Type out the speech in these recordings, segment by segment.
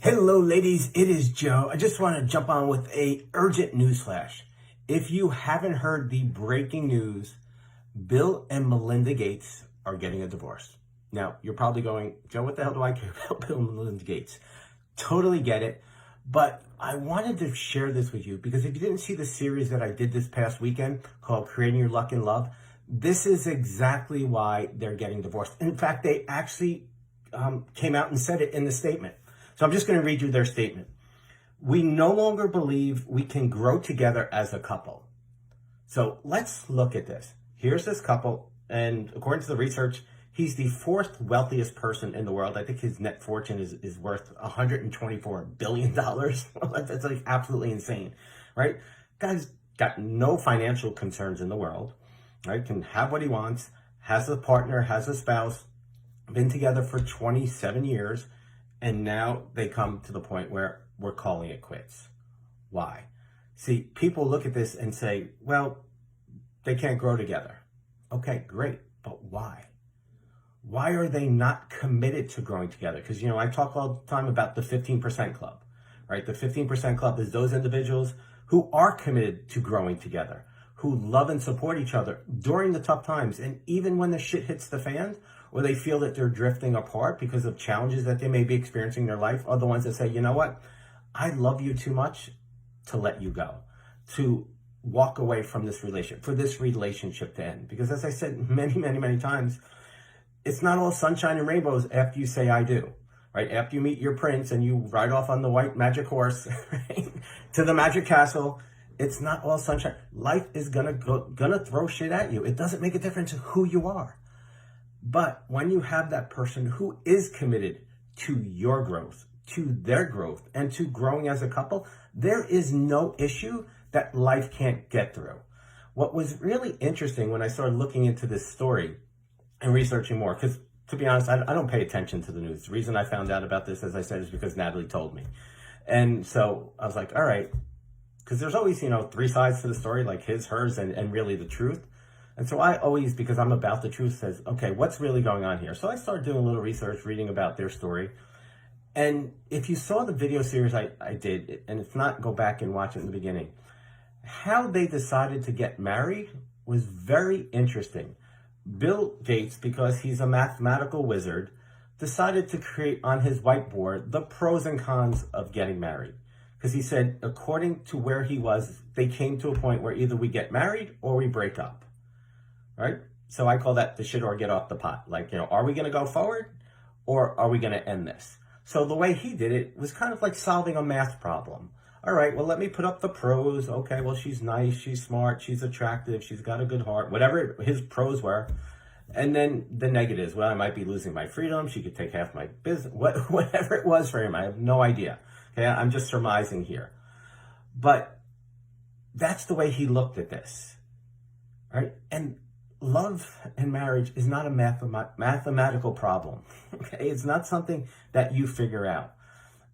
Hello, ladies. It is Joe. I just want to jump on with a urgent news flash. If you haven't heard the breaking news, Bill and Melinda Gates are getting a divorce. Now, you're probably going, Joe, what the hell do I care about Bill and Melinda Gates? Totally get it. But I wanted to share this with you because if you didn't see the series that I did this past weekend called Creating Your Luck in Love, this is exactly why they're getting divorced. In fact, they actually came out and said it in the statement. So I'm just going to read you their statement. We no longer believe we can grow together as a couple. So let's look at this. Here's this couple, and according to the research, he's the fourth wealthiest person in the world. I think his net fortune is worth $124 billion. That's like absolutely insane, right? Guy's got no financial concerns in the world, right? Can have what he wants, has a partner, has a spouse, been together for 27 years, and now they come to the point where we're calling it quits. Why? See, people look at this and say, well, they can't grow together. Okay, great, but why? Why are they not committed to growing together? Because, I talk all the time about the 15% club, right? The 15% club is those individuals who are committed to growing together, who love and support each other during the tough times. And even when the shit hits the fan, or they feel that they're drifting apart because of challenges that they may be experiencing in their life, are the ones that say, you know what? I love you too much to let you go, to walk away from this relationship, for this relationship to end. Because as I said many, many, many times, it's not all sunshine and rainbows after you say I do, right? After you meet your prince and you ride off on the white magic horse, right, to the magic castle, it's not all sunshine. Life is gonna throw shit at you. It doesn't make a difference who you are. But when you have that person who is committed to your growth, to their growth, and to growing as a couple, there is no issue that life can't get through. What was really interesting when I started looking into this story and researching more, because to be honest, I don't pay attention to the news. The reason I found out about this, as I said, is because Natalie told me. And so I was like, all right, because there's always, three sides to the story, like his, hers, and really the truth. And so I always, because I'm about the truth, says, okay, what's really going on here? So I started doing a little research, reading about their story. And if you saw the video series I did, and if not, go back and watch it in the beginning, how they decided to get married was very interesting. Bill Gates, because he's a mathematical wizard, decided to create on his whiteboard the pros and cons of getting married. Because he said, according to where he was, they came to a point where either we get married or we break up. Right? So I call that the shit or get off the pot. Like, are we going to go forward or are we going to end this? So the way he did it was kind of like solving a math problem. All right, well, let me put up the pros. Okay, well, she's nice, she's smart, she's attractive, she's got a good heart, whatever his pros were. And then the negatives, well, I might be losing my freedom. She could take half my business, whatever it was for him. I have no idea. Okay, I'm just surmising here. But that's the way he looked at this. All right, and love and marriage is not a mathematical problem, okay? It's not something that you figure out.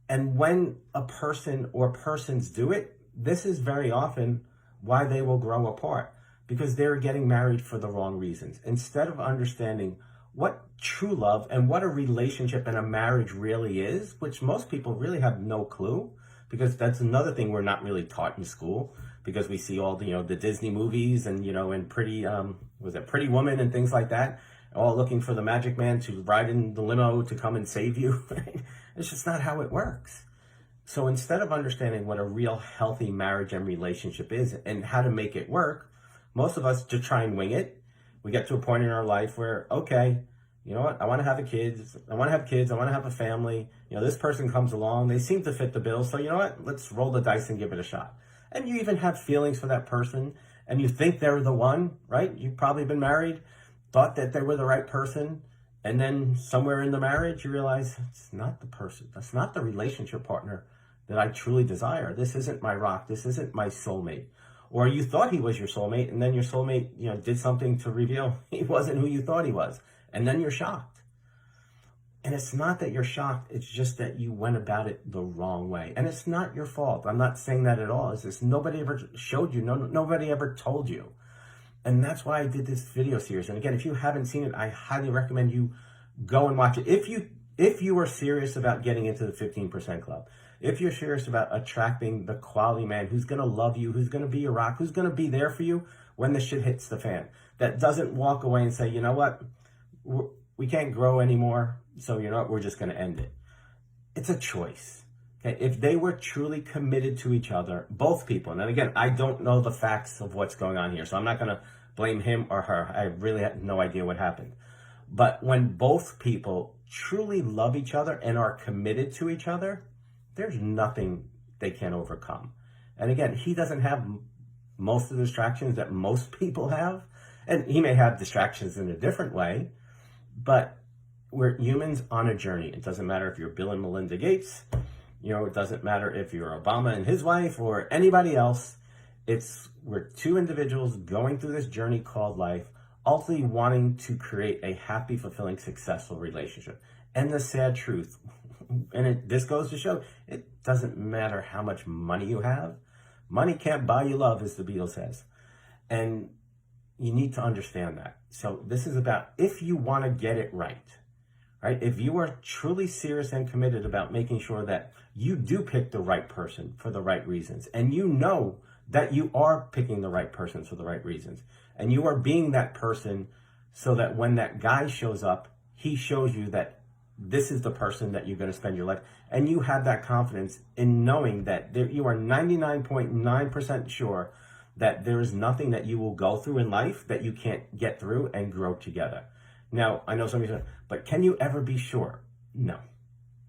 And when a person or persons do it, this is very often why they will grow apart, because they're getting married for the wrong reasons. Instead of understanding what true love and what a relationship and a marriage really is, which most people really have no clue, because that's another thing we're not really taught in school, because we see all the, the Disney movies and, and Pretty Woman and things like that, all looking for the magic man to ride in the limo to come and save you. Right? It's just not how it works. So instead of understanding what a real healthy marriage and relationship is and how to make it work, most of us just try and wing it. We get to a point in our life where, okay, you know what? I want to have kids. I want to have a family. This person comes along. They seem to fit the bill. So you know what? Let's roll the dice and give it a shot. And you even have feelings for that person, and you think they're the one, right? You've probably been married, thought that they were the right person, and then somewhere in the marriage, you realize it's not the person. That's not the relationship partner that I truly desire. This isn't my rock. This isn't my soulmate. Or you thought he was your soulmate, and then your soulmate, did something to reveal he wasn't who you thought he was. And then you're shocked. And it's not that you're shocked, it's just that you went about it the wrong way. And it's not your fault. I'm not saying that at all. It's just nobody ever showed you, nobody ever told you. And that's why I did this video series. And again, if you haven't seen it, I highly recommend you go and watch it. If If you are serious about getting into the 15% club, if you're serious about attracting the quality man who's going to love you, who's going to be your rock, who's going to be there for you when the shit hits the fan, that doesn't walk away and say, you know what, we can't grow anymore, so you know what, we're just going to end it. It's a choice. Okay? If they were truly committed to each other, both people, and again, I don't know the facts of what's going on here, so I'm not going to blame him or her. I really have no idea what happened. But when both people truly love each other and are committed to each other, there's nothing they can't overcome. And again, he doesn't have most of the distractions that most people have. And he may have distractions in a different way, but we're humans on a journey. It doesn't matter if you're Bill and Melinda Gates, it doesn't matter if you're Obama and his wife or anybody else. We're two individuals going through this journey called life, ultimately wanting to create a happy, fulfilling, successful relationship. And the sad truth, and this goes to show, it doesn't matter how much money you have. Money can't buy you love, as the Beatles says. And you need to understand that. So this is about if you want to get it right? If you are truly serious and committed about making sure that you do pick the right person for the right reasons, and you know that you are picking the right person for the right reasons, and you are being that person so that when that guy shows up, he shows you that this is the person that you're going to spend your life, and you have that confidence in knowing that you are 99.9% sure that there is nothing that you will go through in life that you can't get through and grow together. Now, I know somebody's saying, but can you ever be sure? No.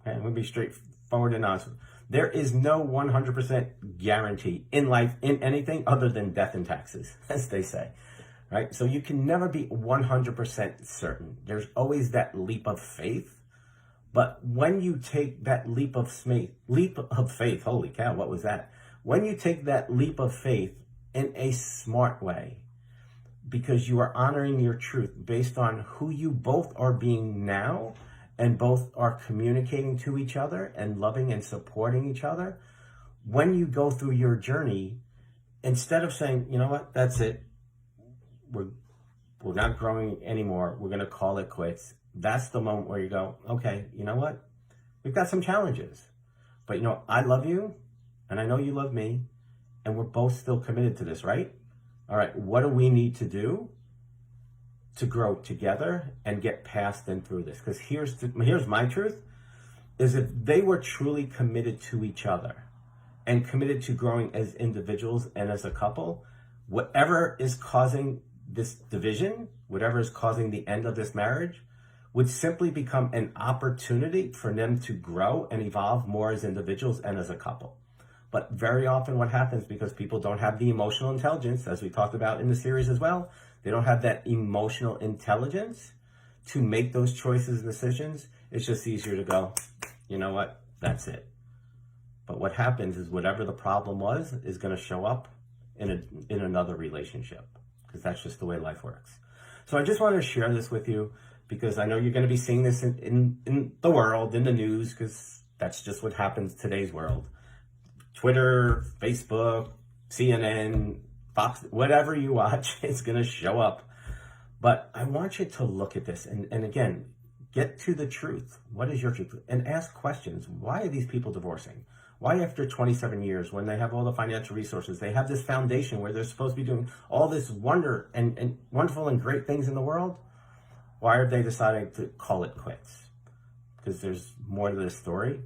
Okay, I'm going to be straightforward and honest. There is no 100% guarantee in life, in anything other than death and taxes, as they say. Right? So you can never be 100% certain. There's always that leap of faith. But when you take that leap of faith, holy cow, what was that? When you take that leap of faith in a smart way, because you are honoring your truth based on who you both are being now, and both are communicating to each other and loving and supporting each other, when you go through your journey, instead of saying, you know what, that's it, we're not growing anymore, we're going to call it quits, that's the moment where you go, okay, you know what, we've got some challenges, but I love you, and I know you love me, and we're both still committed to this, right? All right, what do we need to do to grow together and get past and through this? Because here's my truth, is if they were truly committed to each other and committed to growing as individuals and as a couple, whatever is causing this division, whatever is causing the end of this marriage, would simply become an opportunity for them to grow and evolve more as individuals and as a couple. But very often what happens, because people don't have the emotional intelligence, as we talked about in the series as well, they don't have that emotional intelligence to make those choices and decisions. It's just easier to go, you know what, that's it. But what happens is whatever the problem was is going to show up in another relationship, because that's just the way life works. So I just wanted to share this with you, because I know you're going to be seeing this in the world, in the news, because that's just what happens in today's world. Twitter, Facebook, CNN, Fox, whatever you watch, it's going to show up. But I want you to look at this and again, get to the truth. What is your truth? And ask questions. Why are these people divorcing? Why after 27 years, when they have all the financial resources, they have this foundation where they're supposed to be doing all this wonder and wonderful and great things in the world, why are they deciding to call it quits? Because there's more to this story,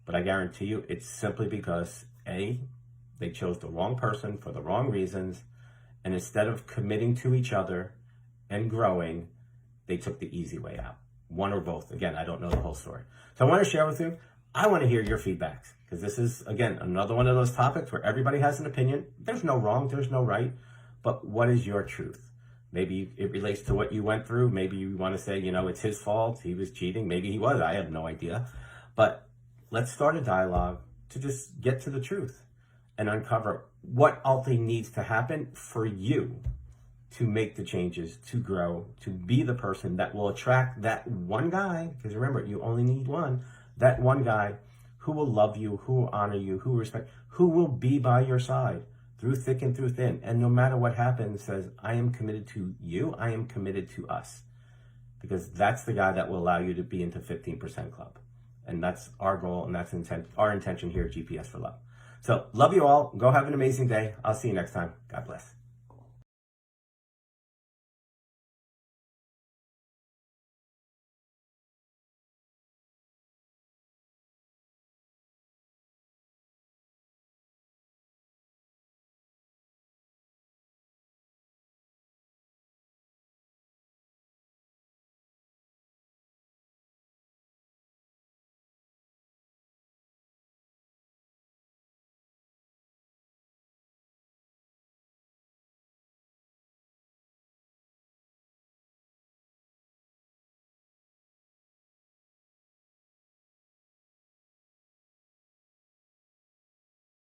but I guarantee you it's simply because they chose the wrong person for the wrong reasons, and instead of committing to each other and growing, they took the easy way out. One or both. Again, I don't know the whole story. So I want to share with you, I want to hear your feedbacks, because this is, again, another one of those topics where everybody has an opinion. There's no wrong, there's no right, but what is your truth? Maybe it relates to what you went through. Maybe you want to say, it's his fault, he was cheating. Maybe he was, I have no idea. But let's start a dialogue to just get to the truth and uncover what ultimately needs to happen for you to make the changes, to grow, to be the person that will attract that one guy, because remember, you only need one, that one guy who will love you, who will honor you, who will respect, who will be by your side through thick and through thin. And no matter what happens, says, I am committed to you, I am committed to us. because that's the guy that will allow you to be into 15% club. And that's our goal, and that's our intention here at GPS for Love. So love you all. Go have an amazing day. I'll see you next time. God bless.